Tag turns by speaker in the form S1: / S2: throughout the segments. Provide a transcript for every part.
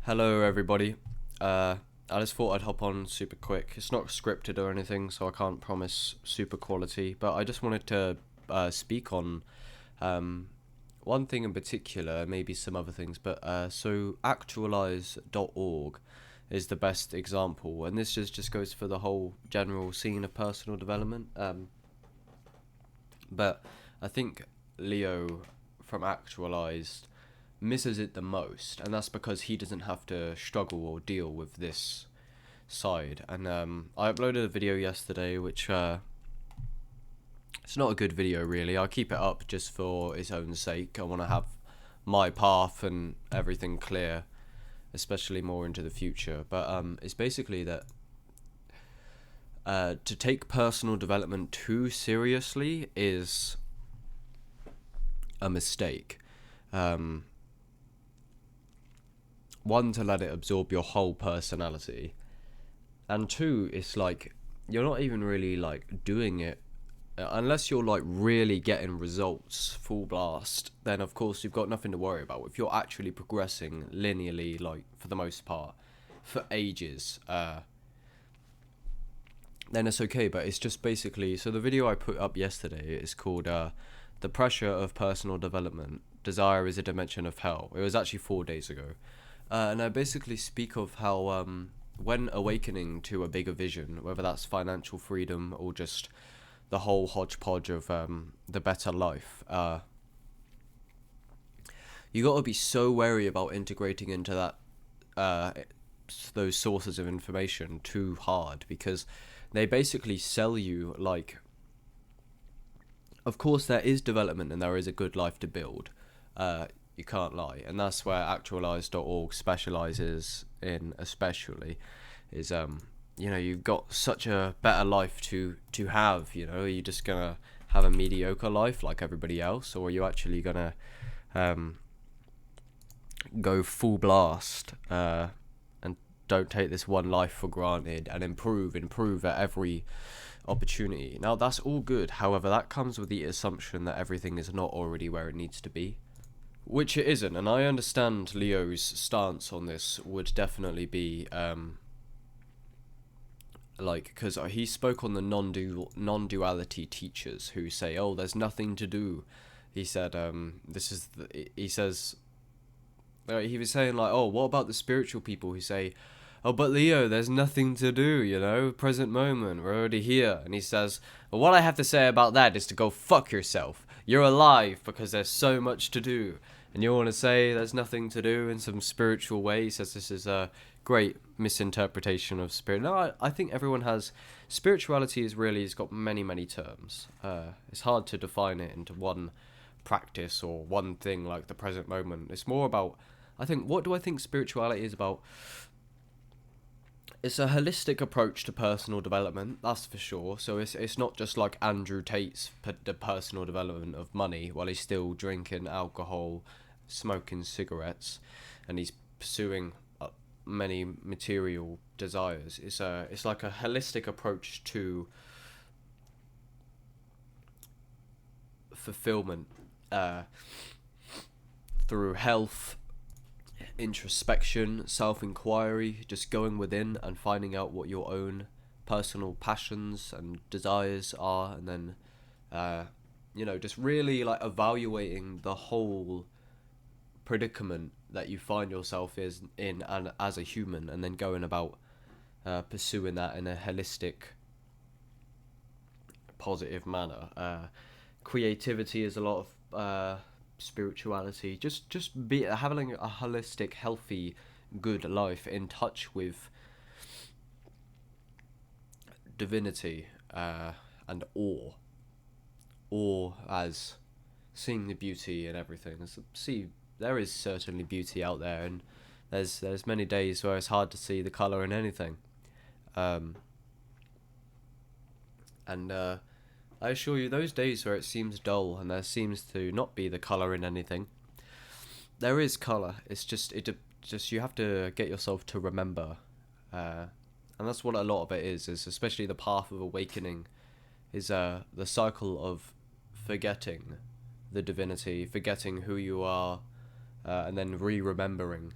S1: Hello everybody. I just thought I'd hop on super quick. It's not scripted or anything, so I can't promise super quality, but I just wanted to speak on one thing in particular, maybe some other things, but so actualize.org is the best example, and this just goes for the whole general scene of personal development. But I think Leo from Actualized misses it the most, and that's because he doesn't have to struggle or deal with this side. And I uploaded a video yesterday, which it's not a good video really. I'll keep it up just for its own sake. I want to have my path and everything clear, especially more into the future. But it's basically that to take personal development too seriously is a mistake. One, to let it absorb your whole personality, and two, it's like you're not even really like doing it unless you're like really getting results full blast. Then of course you've got nothing to worry about. If you're actually progressing linearly, like for the most part for ages, then it's okay. But it's just basically, so the video I put up yesterday is called the pressure of personal development, desire is a dimension of hell. It was actually 4 days ago. And I basically speak of how when awakening to a bigger vision, whether that's financial freedom or just the whole hodgepodge of the better life, you got to be so wary about integrating into that those sources of information too hard, because they basically sell you like, of course there is development and there is a good life to build. You can't lie, and that's where actualize.org specializes in, especially is you've got such a better life to have. Are you just gonna have a mediocre life like everybody else, or are you actually gonna go full blast and don't take this one life for granted and improve at every opportunity? Now that's all good, however that comes with the assumption that everything is not already where it needs to be, which it isn't. And I understand Leo's stance on this would definitely be because he spoke on the non-duality teachers who say, oh, there's nothing to do. He said he says he was saying like, oh, what about the spiritual people who say, oh, but Leo, there's nothing to do, present moment, we're already here. And he says, well, what I have to say about that is to go fuck yourself. You're alive because there's so much to do. And you want to say there's nothing to do in some spiritual way. He says this is a great misinterpretation of spirit. No, I think everyone has... Spirituality has got many, many terms. It's hard to define it into one practice or one thing like the present moment. It's more about... what do I think spirituality is about? It's a holistic approach to personal development, that's for sure. So it's not just like Andrew Tate's the personal development of money while he's still drinking alcohol, smoking cigarettes, and he's pursuing many material desires. It's like a holistic approach to fulfillment through health, introspection, self-inquiry, just going within and finding out what your own personal passions and desires are, and then just really like evaluating the whole predicament that you find yourself in and as a human, and then going about pursuing that in a holistic, positive manner. Creativity is a lot of spirituality. Just be having a holistic, healthy, good life in touch with divinity and awe as seeing the beauty in everything. There is certainly beauty out there, and there's many days where it's hard to see the color in anything, and I assure you, those days where it seems dull and there seems to not be the colour in anything, there is colour. It's just you have to get yourself to remember, and that's what a lot of it is especially the path of awakening, is the cycle of forgetting the divinity, forgetting who you are, and then re-remembering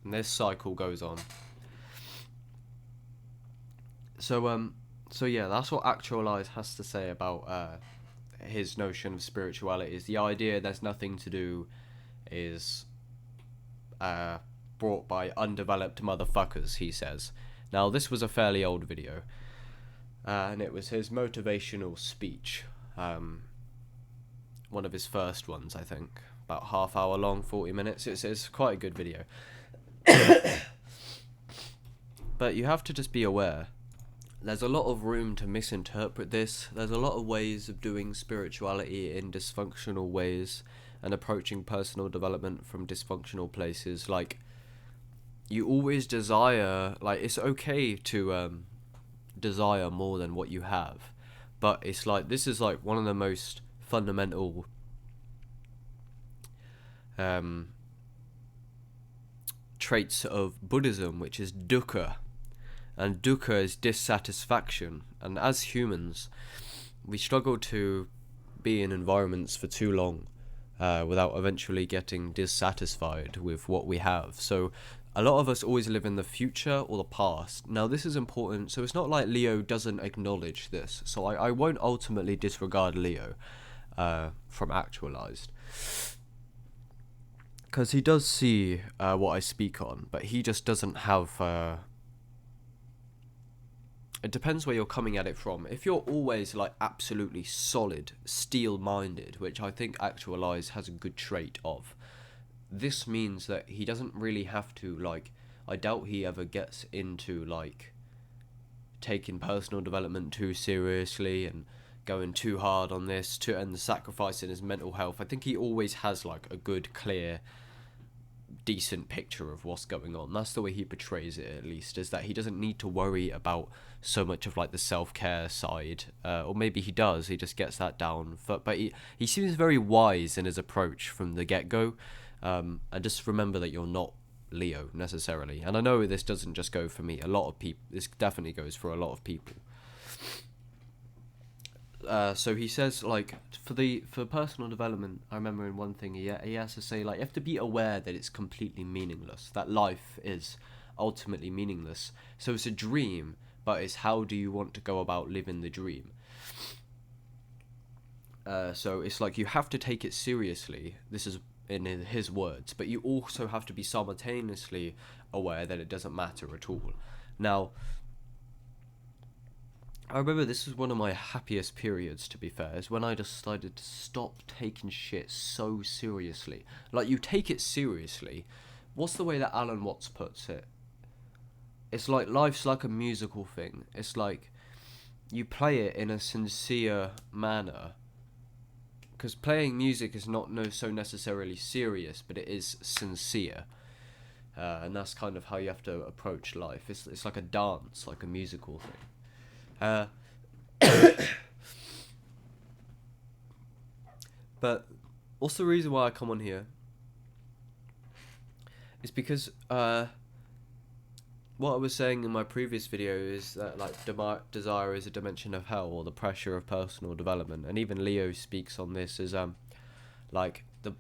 S1: And this cycle goes on. So yeah, that's what Actualize has to say about his notion of spirituality. Is the idea there's nothing to do is brought by undeveloped motherfuckers, he says. Now, this was a fairly old video, and it was his motivational speech, one of his first ones, I think, about half hour long, 40 minutes. It's quite a good video. But you have to just be aware, there's a lot of room to misinterpret this. There's a lot of ways of doing spirituality in dysfunctional ways and approaching personal development from dysfunctional places. Like, you always desire, like, it's okay to desire more than what you have, but it's like, this is like one of the most fundamental traits of Buddhism, which is dukkha. And dukkha is dissatisfaction. And as humans, we struggle to be in environments for too long without eventually getting dissatisfied with what we have. So a lot of us always live in the future or the past. Now, this is important. So it's not like Leo doesn't acknowledge this. So I won't ultimately disregard Leo from Actualized, because he does see what I speak on, but he just doesn't have... It depends where you're coming at it from. If you're always like absolutely solid, steel-minded, which I think Actualize has a good trait of, this means that he doesn't really have to, like, I doubt he ever gets into like taking personal development too seriously and going too hard on this and sacrificing his mental health. I think he always has like a good, clear, decent picture of what's going on. That's the way he portrays it, at least, is that he doesn't need to worry about so much of like the self-care side, or maybe he does, he just gets that down. But he seems very wise in his approach from the get-go, and just remember that you're not Leo necessarily. And I know this doesn't just go for me, a lot of people, this definitely goes for a lot of people. So he says, like, for personal development, I remember in one thing he has to say, like, you have to be aware that it's completely meaningless, that life is ultimately meaningless. So it's a dream, but it's how do you want to go about living the dream. So it's like you have to take it seriously, this is in his words, but you also have to be simultaneously aware that it doesn't matter at all. Now, I remember this was one of my happiest periods, to be fair, is when I decided to stop taking shit so seriously. Like, you take it seriously. What's the way that Alan Watts puts it? It's like life's like a musical thing. It's like you play it in a sincere manner. Because playing music is not so necessarily serious, but it is sincere. And that's kind of how you have to approach life. It's like a dance, like a musical thing. But what's the reason why I come on here? It's because what I was saying in my previous video is that, like, desire is a dimension of hell, or the pressure of personal development, and even Leo speaks on this as like the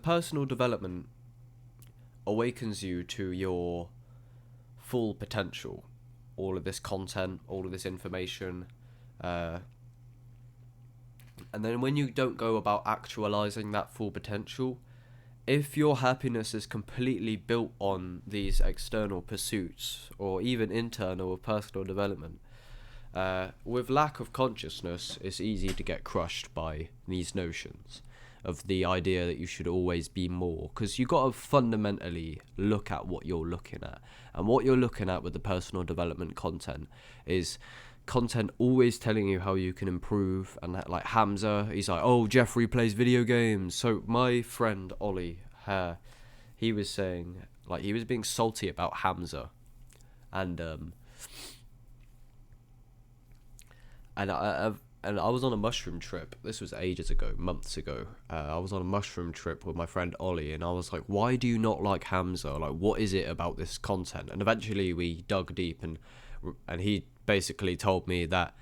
S1: personal development awakens you to your full potential. All of this content, all of this information, and then when you don't go about actualizing that full potential, if your happiness is completely built on these external pursuits, or even internal of personal development, with lack of consciousness, it's easy to get crushed by these notions of the idea that you should always be more, because you got to fundamentally look at what you're looking at. And what you're looking at with the personal development content is content always telling you how you can improve. And that, like Hamza, he's like, oh, Jeffrey plays video games. So my friend Ollie, he was saying, like, he was being salty about Hamza, and I was on a mushroom trip. This was ages ago, months ago. I was on a mushroom trip with my friend Ollie, and I was like, why do you not like Hamza? Like, what is it about this content? And eventually we dug deep, and he basically told me that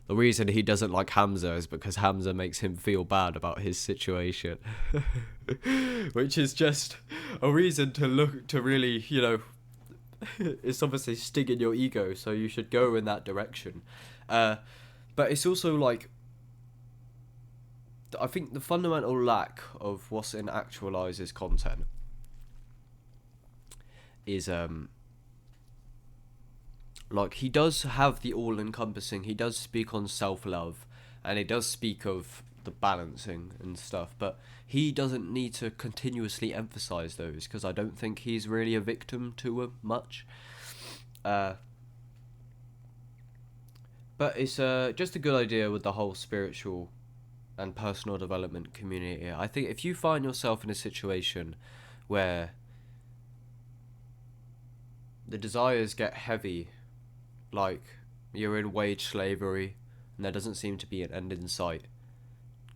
S1: the reason he doesn't like Hamza is because Hamza makes him feel bad about his situation. Which is just a reason to really, it's obviously stinging your ego, so you should go in that direction. But it's also like, I think the fundamental lack of what's in Actualize's content is like, he does have the all-encompassing, he does speak on self-love, and he does speak of the balancing and stuff, but he doesn't need to continuously emphasize those, because I don't think he's really a victim to much. But it's just a good idea with the whole spiritual and personal development community. I think if you find yourself in a situation where the desires get heavy, like you're in wage slavery and there doesn't seem to be an end in sight,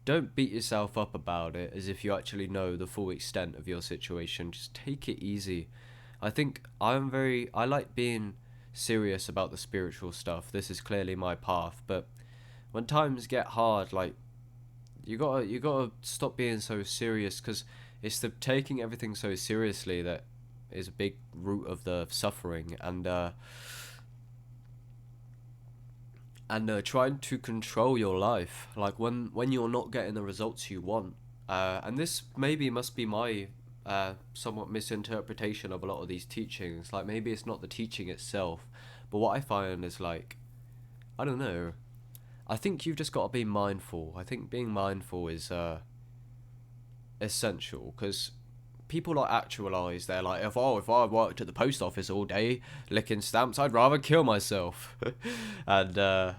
S1: don't beat yourself up about it as if you actually know the full extent of your situation. Just take it easy. I think I like being serious about the spiritual stuff. This is clearly my path, but when times get hard, like, you gotta stop being so serious, because it's the taking everything so seriously that is a big root of the suffering, and trying to control your life, like when you're not getting the results you want, and this maybe must be my somewhat misinterpretation of a lot of these teachings. Like, maybe it's not the teaching itself, but what I find is, like, I don't know, I think you've just got to be mindful. I think being mindful is essential, because people like Actualize, they're like, if I worked at the post office all day licking stamps, I'd rather kill myself. And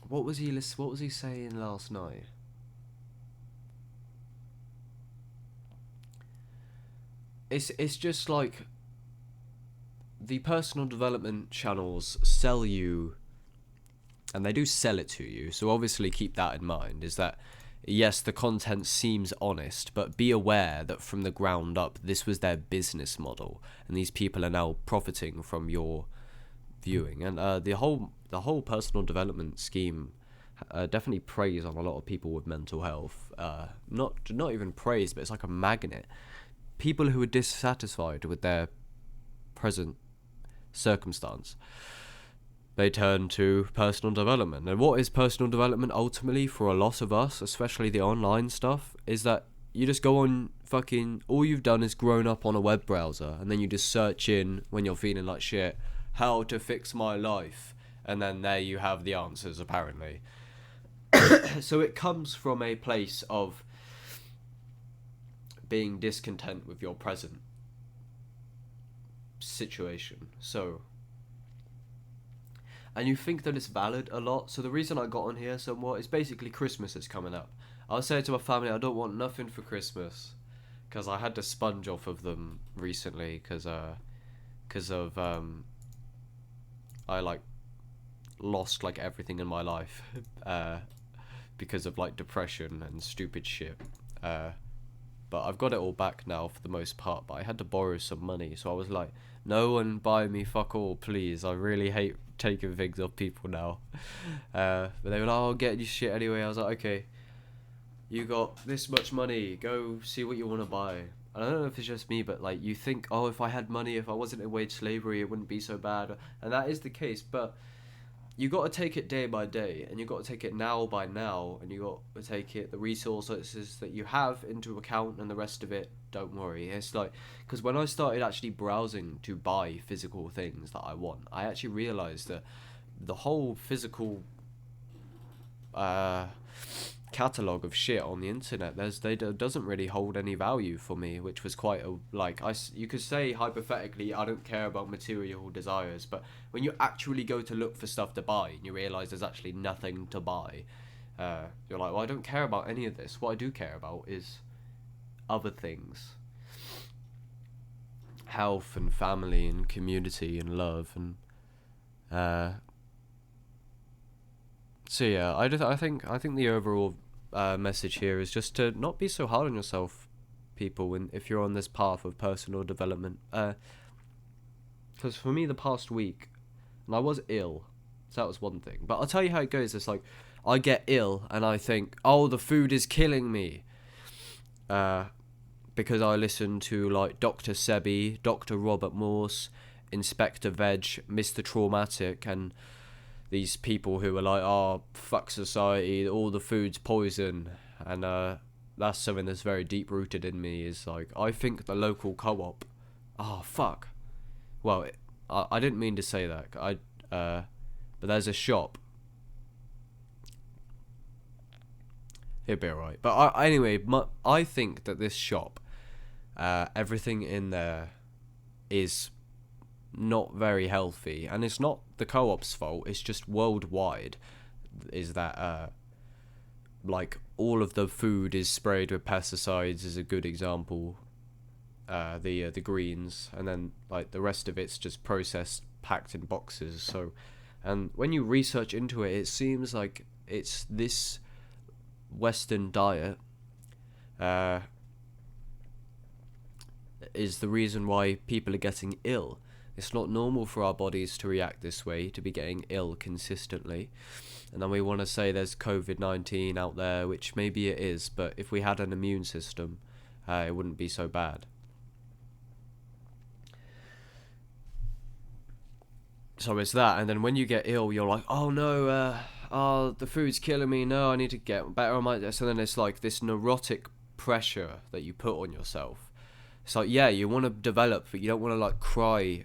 S1: what was he saying last night? It's just like, the personal development channels sell you, and they do sell it to you, so obviously keep that in mind, is that yes, the content seems honest, but be aware that from the ground up, this was their business model, and these people are now profiting from your viewing. And the whole personal development scheme definitely preys on a lot of people with mental health. Not even praise, but it's like a magnet. People who are dissatisfied with their present circumstance, they turn to personal development. And what is personal development ultimately for a lot of us, especially the online stuff, is that you just go on all you've done is grown up on a web browser, and then you just search in, when you're feeling like shit, how to fix my life, and then there you have the answers, apparently. So it comes from a place of being discontent with your present situation. And you think that it's valid a lot. So the reason I got on here somewhat is basically Christmas is coming up. I was saying to my family, I don't want nothing for Christmas, because I had to sponge off of them recently, because of I like lost like everything in my life because of like depression and stupid shit. But I've got it all back now for the most part, but I had to borrow some money, so I was like, no one buy me fuck all, please. I really hate taking things off people now. But they were like, I'll get you shit anyway. I was like, okay, you got this much money, go see what you want to buy. And I don't know if it's just me, but like, you think, oh, if I had money, if I wasn't in wage slavery, it wouldn't be so bad. And that is the case, but you got to take it day by day, and you got to take it now by now, and you got to take it, the resources that you have, into account, and the rest of it, don't worry. It's like, because when I started actually browsing to buy physical things that I want, I actually realized that the whole physical catalog of shit on the internet, doesn't really hold any value for me, which was quite a, like, you could say hypothetically I don't care about material desires, but when you actually go to look for stuff to buy and you realize there's actually nothing to buy, you're like, well, I don't care about any of this. What I do care about is other things: health and family and community and love. And so yeah, I think the overall message here is just to not be so hard on yourself, people, when if you're on this path of personal development. Because for me, the past week, and I was ill, So that was one thing. But I'll tell you how it goes. It's like, I get ill and I think, oh, the food is killing me. Because I listen to like Dr. Sebi, Dr. Robert Morse, Inspector Veg, Mr. Traumatic, and these people who are like, oh, fuck society, all the food's poison. And that's something that's very deep rooted in me, is like, I think the local co-op, oh, fuck. Well, I didn't mean to say that. But there's a shop. It'll be alright. But anyway, I think that this shop, everything in there is not very healthy, and it's not the co-op's fault. It's just worldwide, is that like all of the food is sprayed with pesticides, is a good example. The greens, and then like the rest of it's just processed, packed in boxes. So, and when you research into it, it seems like it's this Western diet is the reason why people are getting ill. It's not normal for our bodies to react this way, to be getting ill consistently. And then we want to say there's COVID-19 out there, which maybe it is, but if we had an immune system, it wouldn't be so bad. So it's that, and then when you get ill, you're like, oh no, oh, the food's killing me, no, I need to get better on my... So then it's like this neurotic pressure that you put on yourself. It's like, yeah, you want to develop, but you don't want to like cry.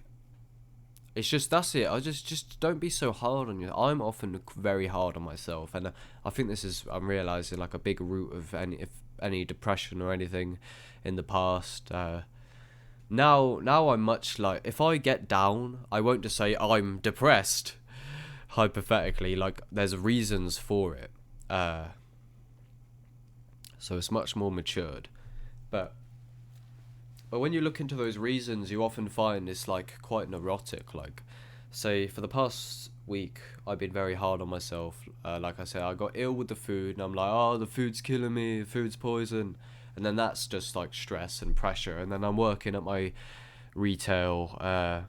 S1: It's just, that's it. I just don't be so hard on you. I'm often very hard on myself, and I think this is, I'm realizing, like a big root of any depression or anything in the past. Now I'm much like, if I get down, I won't just say I'm depressed. Hypothetically, like there's reasons for it. So it's much more matured, but when you look into those reasons, you often find it's like quite neurotic. Like, say for the past week, I've been very hard on myself. Like I said, I got ill with the food, and I'm like, oh, the food's killing me, the food's poison. And then that's just like stress and pressure. And then I'm working at my retail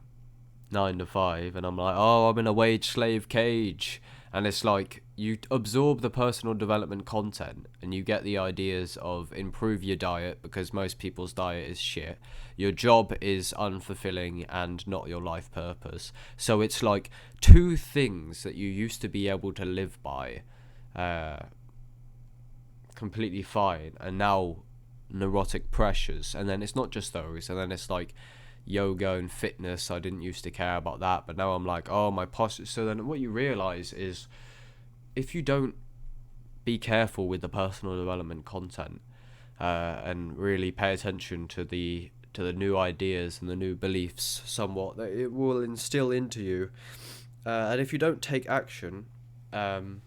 S1: 9 to 5, and I'm like, oh, I'm in a wage slave cage. And it's like, you absorb the personal development content and you get the ideas of improve your diet, because most people's diet is shit. Your job is unfulfilling and not your life purpose. So it's like two things that you used to be able to live by completely fine, and now neurotic pressures. And then it's not just those, and then it's like yoga and fitness. I didn't used to care about that, but now I'm like, oh, my posture. So then what you realize is, if you don't be careful with the personal development content and really pay attention to the new ideas and the new beliefs somewhat that it will instill into you, and if you don't take action, it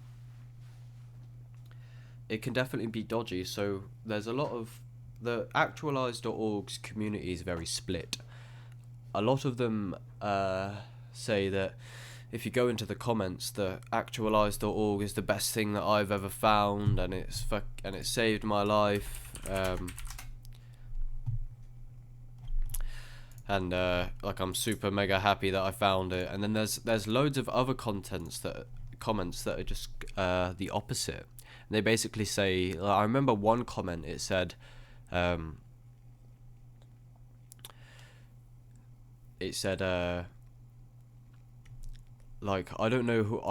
S1: can definitely be dodgy. So there's a lot of the actualize.org's community is very split. A lot of them say that if you go into the comments, that actualize.org is the best thing that I've ever found, and it saved my life. And like, I'm super mega happy that I found it. And then there's loads of other comments that are just the opposite. And they basically say, like, I remember one comment, it said, like, I don't know who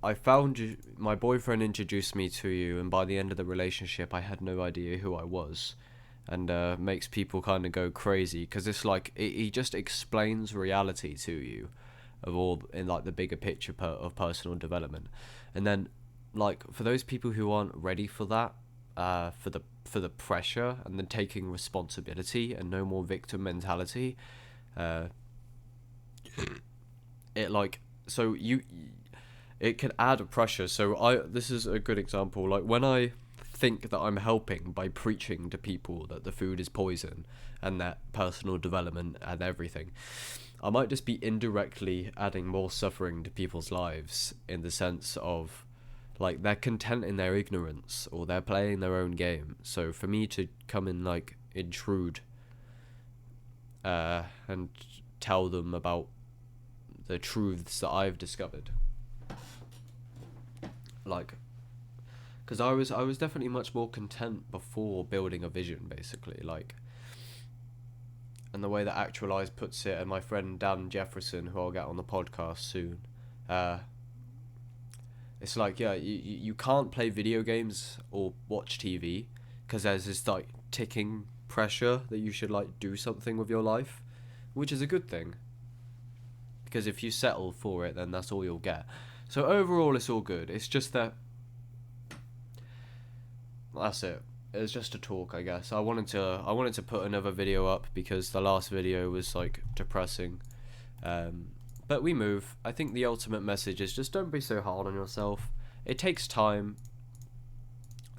S1: I found you, my boyfriend introduced me to you, and by the end of the relationship I had no idea who I was. And makes people kind of go crazy, because it's like he just explains reality to you of all in like the bigger picture of personal development. And then, like, for those people who aren't ready for that, for the pressure, and then taking responsibility and no more victim mentality, it like, so it can add a pressure. So this is a good example. Like, when I think that I'm helping by preaching to people that the food is poison and that personal development and everything, I might just be indirectly adding more suffering to people's lives, in the sense of, like, they're content in their ignorance, or they're playing their own game. So for me to come and like intrude and tell them about the truths that I've discovered, like, because I was definitely much more content before building a vision, basically, like. And the way that Actualize puts it, and my friend Dan Jefferson, who I'll get on the podcast soon, uh, it's like, yeah, you can't play video games or watch TV because there's this like ticking pressure that you should like do something with your life, which is a good thing. Because if you settle for it, then that's all you'll get. So overall, it's all good. It's just that that's it. It's just a talk, I guess. I wanted to put another video up because the last video was like depressing. But we move. I think the ultimate message is just don't be so hard on yourself. It takes time.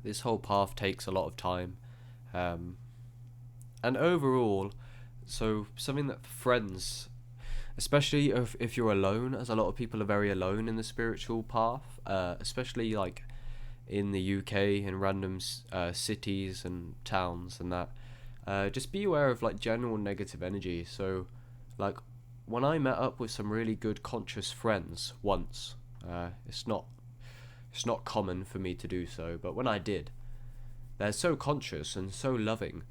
S1: This whole path takes a lot of time. And overall, so something that friends, especially if you're alone, as a lot of people are very alone in the spiritual path, especially like in the UK and random cities and towns and that, just be aware of like general negative energy. So like when I met up with some really good conscious friends once, it's not common for me to do so, but when I did, they're so conscious and so loving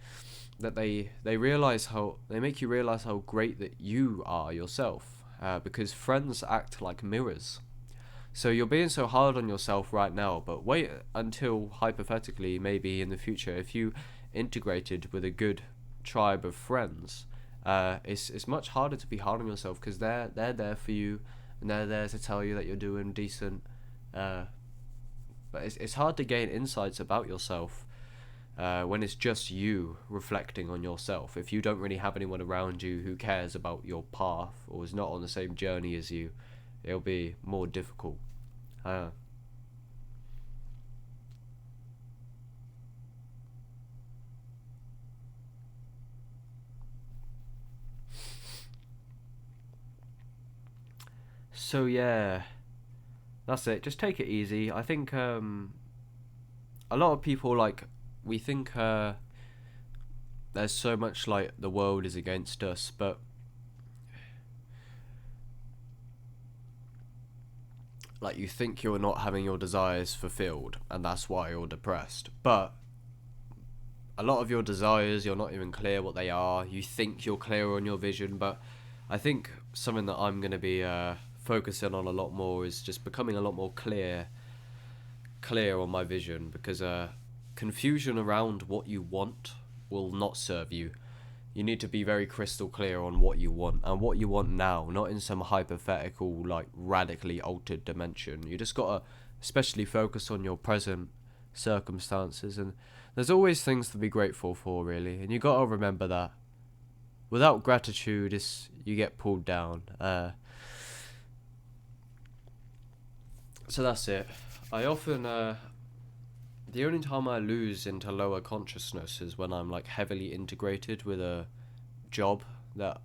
S1: that they make you realize how great that you are yourself, because friends act like mirrors. So you're being so hard on yourself right now, but wait until hypothetically maybe in the future if you integrated with a good tribe of friends, it's much harder to be hard on yourself because they're there for you and they're there to tell you that you're doing decent. But it's hard to gain insights about yourself when it's just you reflecting on yourself. If you don't really have anyone around you who cares about your path or is not on the same journey as you, it'll be more difficult. So yeah, that's it. Just take it easy. I think a lot of people like we think there's so much like the world is against us, but like you think you're not having your desires fulfilled and that's why you're depressed. But a lot of your desires, you're not even clear what they are. You think you're clear on your vision, but I think something that I'm going to be focusing on a lot more is just becoming a lot more clear on my vision, because confusion around what you want will not serve you. You need to be very crystal clear on what you want, and what you want now, not in some hypothetical, like, radically altered dimension. You just gotta especially focus on your present circumstances, and there's always things to be grateful for, really, and you gotta remember that. Without gratitude, you get pulled down. So that's it. I often, the only time I lose into lower consciousness is when I'm like heavily integrated with a job that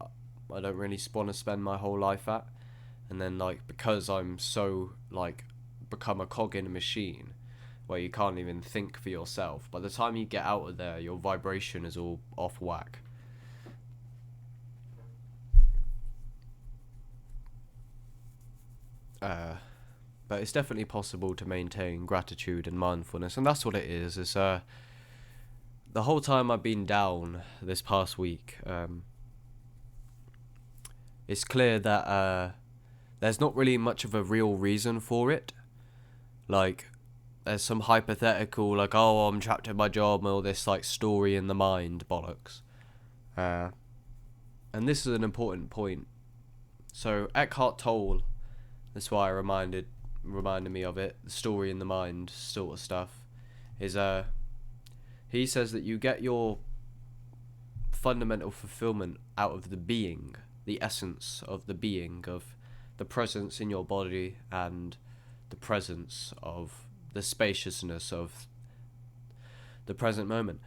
S1: I don't really want to spend my whole life at, and then like because I'm so like become a cog in a machine where you can't even think for yourself. By the time you get out of there, your vibration is all off whack. But it's definitely possible to maintain gratitude and mindfulness, and that's what it is. It's the whole time I've been down this past week, it's clear that there's not really much of a real reason for it. Like, there's some hypothetical, like, oh, I'm trapped in my job, and all this like story in the mind bollocks. And this is an important point. So Eckhart Tolle, that's why I reminded me of it, the story in the mind sort of stuff, is he says that you get your fundamental fulfillment out of the being, the essence of the being, of the presence in your body and the presence of the spaciousness of the present moment,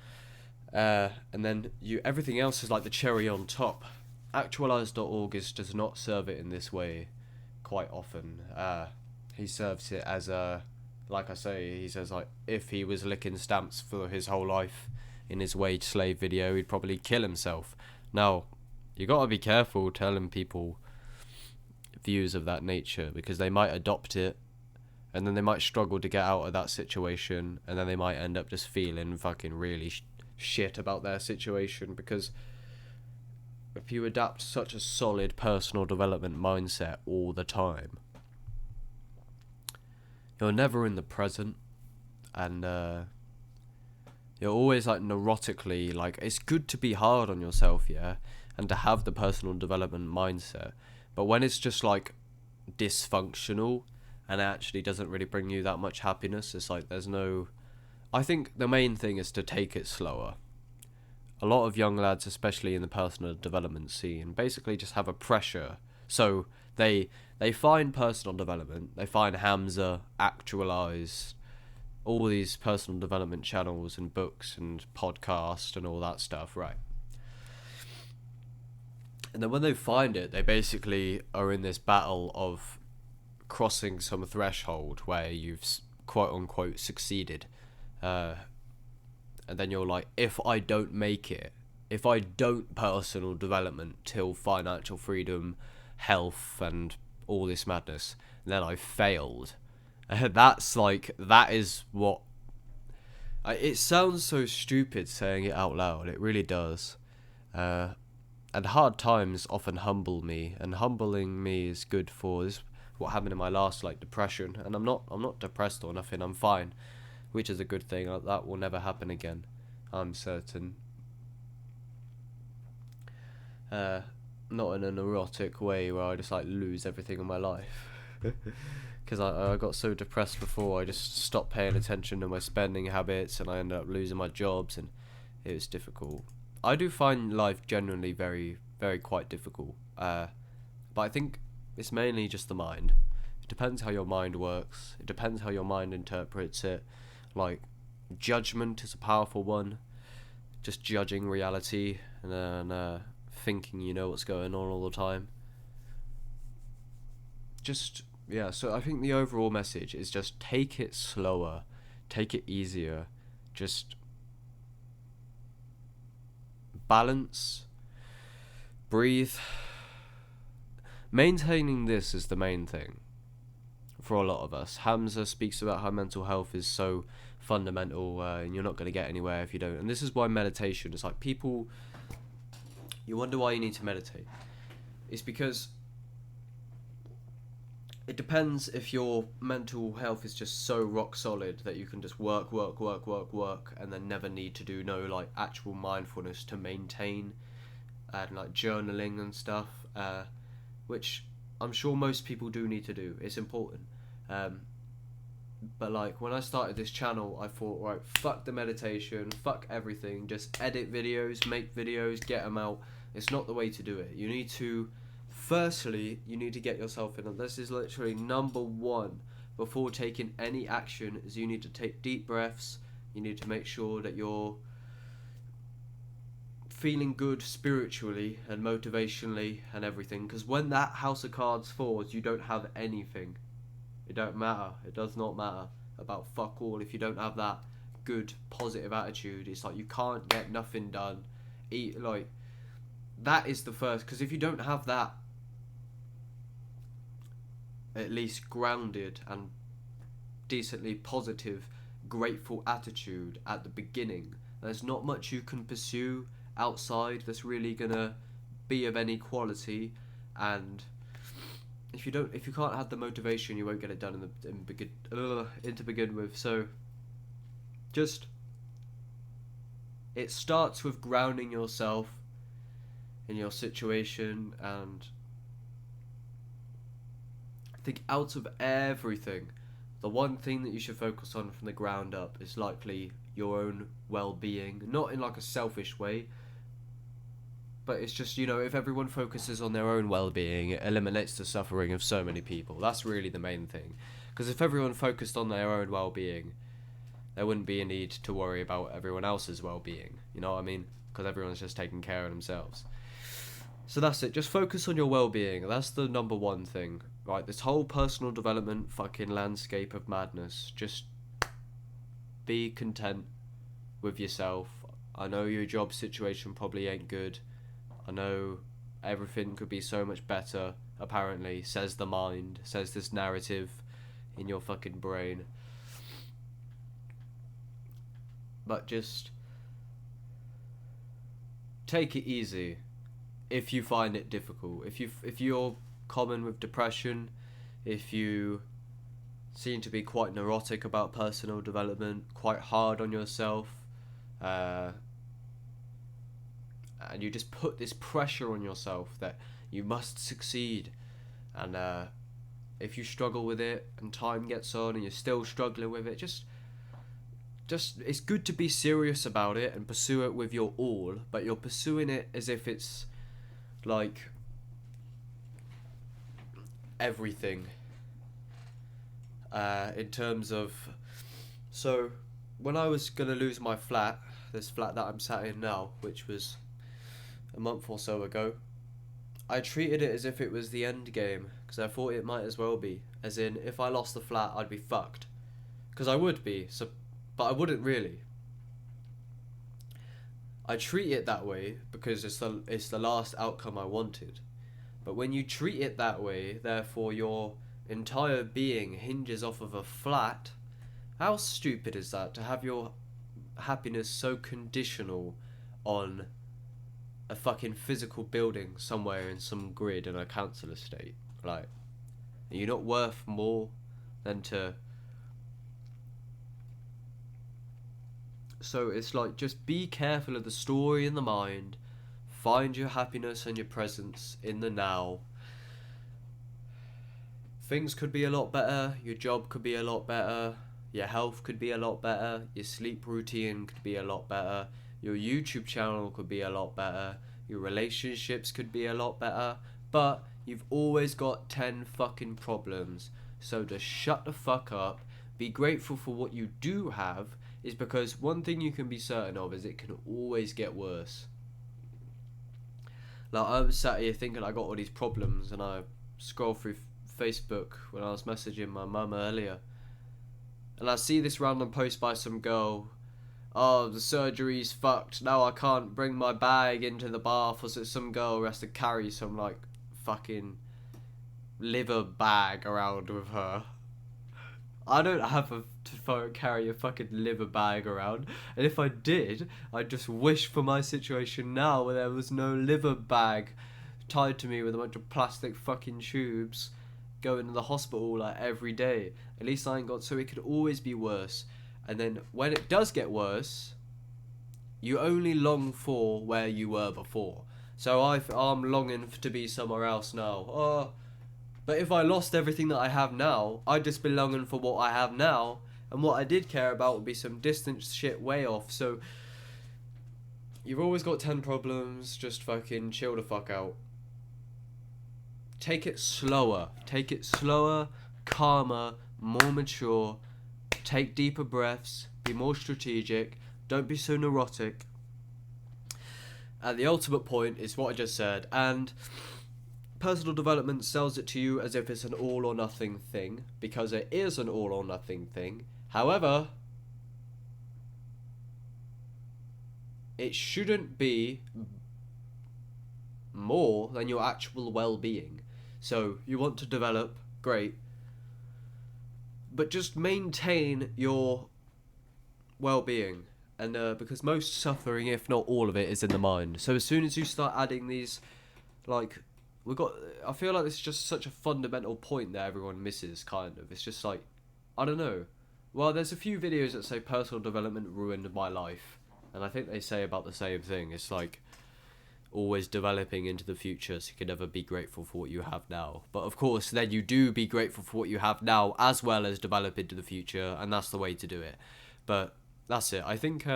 S1: and then everything else is like the cherry on top. Actualize.org does not serve it in this way quite often. He serves it as like I say, he says like if he was licking stamps for his whole life in his wage slave video, he'd probably kill himself. Now, you gotta be careful telling people views of that nature, because they might adopt it and then they might struggle to get out of that situation, and then they might end up just feeling fucking really shit about their situation, because if you adapt such a solid personal development mindset all the time, you're never in the present, and you're always like neurotically, like, it's good to be hard on yourself, yeah, and to have the personal development mindset, but when it's just like dysfunctional and it actually doesn't really bring you that much happiness, it's like there's no... I think the main thing is to take it slower. A lot of young lads, especially in the personal development scene, basically just have a pressure. So they find personal development, they find Hamza, Actualize, all these personal development channels and books and podcasts and all that stuff, right? And then when they find it, they basically are in this battle of crossing some threshold where you've quote unquote succeeded. And then you're like, if I don't make it, if I don't personal development till financial freedom, health, and all this madness, then I failed. That's like, that is what... it sounds so stupid saying it out loud, it really does. And hard times often humble me, and humbling me is good for this. What happened in my last like depression, and I'm not depressed or nothing, I'm fine, which is a good thing. That will never happen again, I'm certain. Not in a neurotic way where I just like lose everything in my life, because I got so depressed before, I just stopped paying attention to my spending habits, and I ended up losing my jobs, and it was difficult. I do find life genuinely very, very quite difficult, but I think it's mainly just the mind. It depends how your mind works. It depends how your mind interprets it. Like, judgment is a powerful one. Just judging reality and then thinking you know what's going on all the time. Just, yeah, so I think the overall message is just take it slower. Take it easier. Just balance. Breathe. Maintaining this is the main thing for a lot of us. Hamza speaks about how mental health is so fundamental, and you're not going to get anywhere if you don't. And this is why meditation is like, people, you wonder why you need to meditate. It's because it depends if your mental health is just so rock solid that you can just work, and then never need to do no like actual mindfulness to maintain, and like journaling and stuff, which I'm sure most people do need to do. It's important. But like when I started this channel, I thought, right, fuck the meditation, fuck everything, just edit videos, make videos, get them out. It's not the way to do it. You need to, firstly, you need to get yourself in. And this is literally number one before taking any action, is you need to take deep breaths. You need to make sure that you're feeling good spiritually and motivationally and everything, because when that house of cards falls, you don't have anything. It don't matter. It does not matter about fuck all if you don't have that good positive attitude. It's like you can't get nothing done. Like, that is the first, because if you don't have that at least grounded and decently positive, grateful attitude at the beginning, there's not much you can pursue outside that's really gonna be of any quality. And if you can't have the motivation, you won't get it done to begin with. So just, it starts with grounding yourself in your situation, and I think out of everything, the one thing that you should focus on from the ground up is likely your own well-being, not in like a selfish way, but it's just, you know, if everyone focuses on their own well-being, it eliminates the suffering of so many people. That's really the main thing, because if everyone focused on their own well-being, there wouldn't be a need to worry about everyone else's well-being, you know what I mean? Because everyone's just taking care of themselves. So that's it, just focus on your well-being. That's the number one thing, right? This whole personal development fucking landscape of madness, just be content with yourself. I know your job situation probably ain't good. I know everything could be so much better, apparently, says the mind, says this narrative. in your fucking brain. But just take it easy if you find it difficult. If you're common with depression, if you seem to be quite neurotic about personal development, quite hard on yourself, and you just put this pressure on yourself that you must succeed, and if you struggle with it and time gets on and you're still struggling with it, just it's good to be serious about it and pursue it with your all, but you're pursuing it as if it's like everything, in terms of, so when I was gonna lose my flat, this flat that I'm sat in now, which was a month or so ago, I treated it as if it was the end game, because I thought it might as well be, as in, if I lost the flat I'd be fucked, because I would be, so, but I wouldn't really. I treat it that way because it's the last outcome I wanted. But when you treat it that way, therefore your entire being hinges off of a flat, how stupid is that, to have your happiness so conditional on a fucking physical building somewhere in some grid in a council estate? Like, are you not worth more than to... So it's like, just be careful of the story in the mind, find your happiness and your presence in the now. Things could be a lot better, your job could be a lot better, your health could be a lot better, your sleep routine could be a lot better, your YouTube channel could be a lot better, your relationships could be a lot better, but you've always got 10 fucking problems. So just shut the fuck up, be grateful for what you do have, is because one thing you can be certain of is it can always get worse. Like, I was sat here thinking I got all these problems, and I scroll through Facebook when I was messaging my mum earlier, and I see this random post by some girl, oh, the surgery's fucked, now I can't bring my bag into the bath, or so some girl who has to carry some like fucking liver bag around with her. I don't have to carry a fucking liver bag around, and if I did, I'd just wish for my situation now where there was no liver bag tied to me with a bunch of plastic fucking tubes going to the hospital like every day. At least I ain't got, so it could always be worse. And then when it does get worse, you only long for where you were before. So I'm longing to be somewhere else now. Oh, but if I lost everything that I have now, I'd just be longing for what I have now, and what I did care about would be some distant shit way off. So you've always got 10 problems, just fucking chill the fuck out. Take it slower, calmer, more mature, take deeper breaths, be more strategic, don't be so neurotic. And the ultimate point is what I just said, and personal development sells it to you as if it's an all or nothing thing, because it is an all or nothing thing. However, it shouldn't be more than your actual well-being. So you want to develop, great, but just maintain your well-being. And because most suffering, if not all of it, is in the mind. So as soon as you start adding these, like, I feel like this is just such a fundamental point that everyone misses, kind of. It's just like, I don't know. Well, there's a few videos that say personal development ruined my life, and I think they say about the same thing. It's like always developing into the future, so you can never be grateful for what you have now. But of course, then you do be grateful for what you have now, as well as develop into the future, and that's the way to do it. But that's it. I think,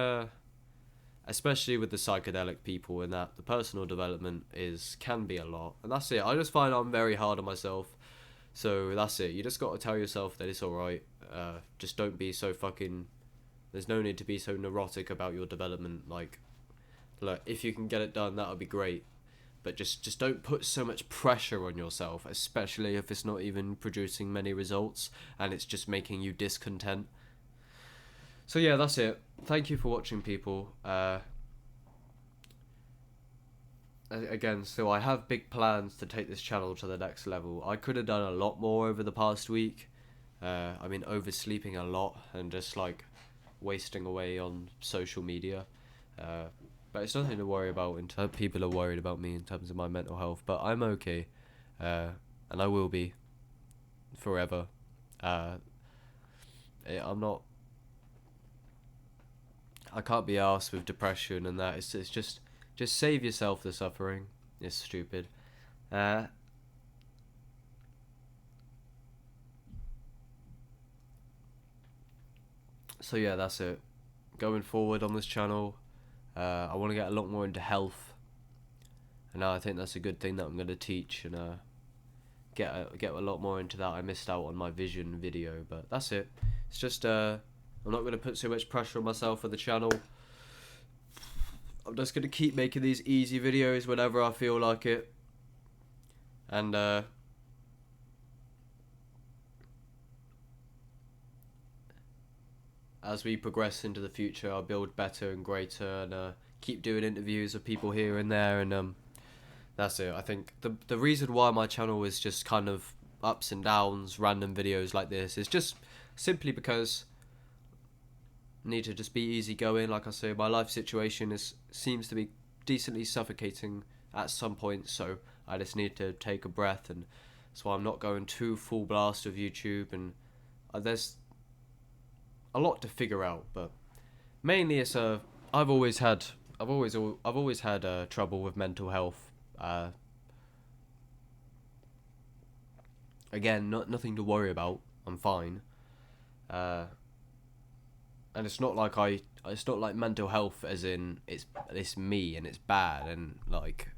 S1: especially with the psychedelic people, and that the personal development can be a lot, and that's it. I just find I'm very hard on myself, so that's it. You just got to tell yourself that it's alright. Just don't be so fucking, there's no need to be so neurotic about your development. Like, look, if you can get it done, that would be great, but just don't put so much pressure on yourself, especially if it's not even producing many results and it's just making you discontent. So yeah, that's it. Thank you for watching, people. Again, so I have big plans to take this channel to the next level. I could have done a lot more over the past week, I've been oversleeping a lot and just like wasting away on social media. But it's nothing to worry about. People are worried about me in terms of my mental health, but I'm okay, and I will be forever. Uh, I'm not. I can't be arsed with depression and that. It's just save yourself the suffering. It's stupid. Uh, so yeah, that's it. Going forward on this channel, I want to get a lot more into health, and I think that's a good thing that I'm going to teach and get a lot more into that. I missed out on my vision video, but that's it. It's just I'm not going to put so much pressure on myself for the channel. I'm just going to keep making these easy videos whenever I feel like it, and as we progress into the future, I'll build better and greater, and keep doing interviews with people here and there, and that's it. I think the reason why my channel is just kind of ups and downs, random videos like this, is just simply because I need to just be easygoing. Like I say, my life situation seems to be decently suffocating at some point, so I just need to take a breath, and that's why I'm not going too full blast of YouTube, and there's a lot to figure out, but mainly it's I've always had trouble with mental health. Again, nothing to worry about. I'm fine. And it's not like mental health as in it's me and it's bad and like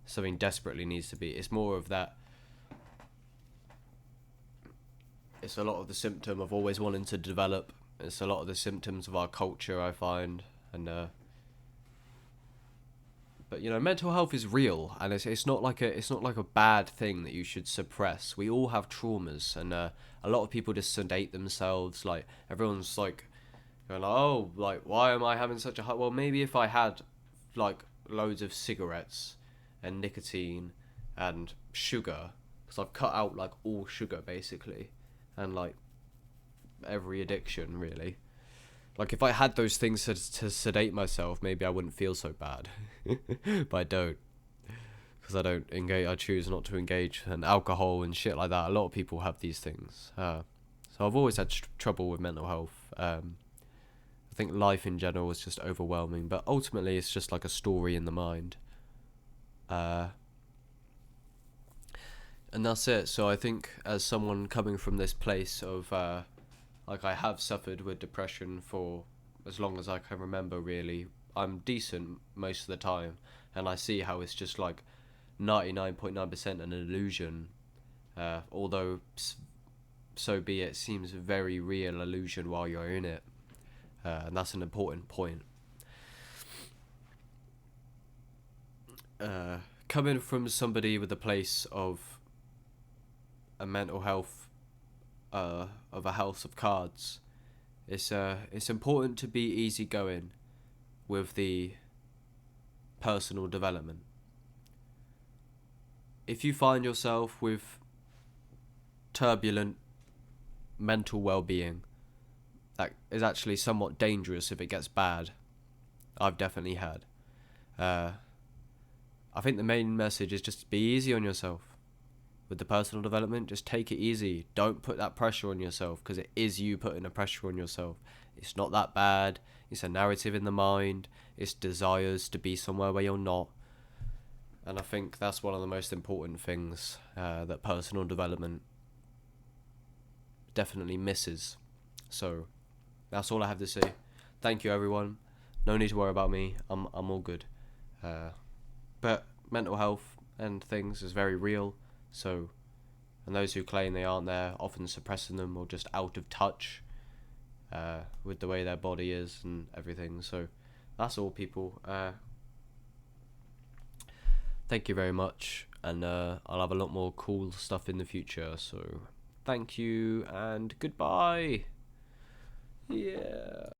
S1: something desperately needs to be. It's more of that. It's a lot of the symptom of always wanting to develop. It's a lot of the symptoms of our culture, I find, and but you know, mental health is real, and it's not like a bad thing that you should suppress. We all have traumas, and a lot of people just sedate themselves. Like everyone's like going, oh, like why am I having such a high? Well, maybe if I had like loads of cigarettes and nicotine and sugar, because I've cut out like all sugar basically, and like every addiction really. Like if I had those things to sedate myself, maybe I wouldn't feel so bad. But I don't, because I don't engage. I choose not to engage in alcohol and shit like that. A lot of people have these things. So I've always had trouble with mental health. I think life in general is just overwhelming, but ultimately it's just like a story in the mind. And that's it. So I think as someone coming from this place of like I have suffered with depression for as long as I can remember really. I'm decent most of the time, and I see how it's just like 99.9% an illusion, although so be it, seems a very real illusion while you're in it, and that's an important point. Coming from somebody with a place of a mental health of a house of cards, it's important to be easygoing with the personal development. If you find yourself with turbulent mental well-being, that is actually somewhat dangerous if it gets bad. I've definitely had. I think the main message is just be easy on yourself. With the personal development, just take it easy. Don't put that pressure on yourself, because it is you putting the pressure on yourself. It's not that bad. It's a narrative in the mind. It's desires to be somewhere where you're not. And I think that's one of the most important things that personal development definitely misses. So that's all I have to say. Thank you, everyone. No need to worry about me. I'm all good. But mental health and things is very real. So, and those who claim they aren't there, often suppressing them or just out of touch with the way their body is and everything. So that's all, people. Thank you very much, and I'll have a lot more cool stuff in the future. So thank you and goodbye. Yeah.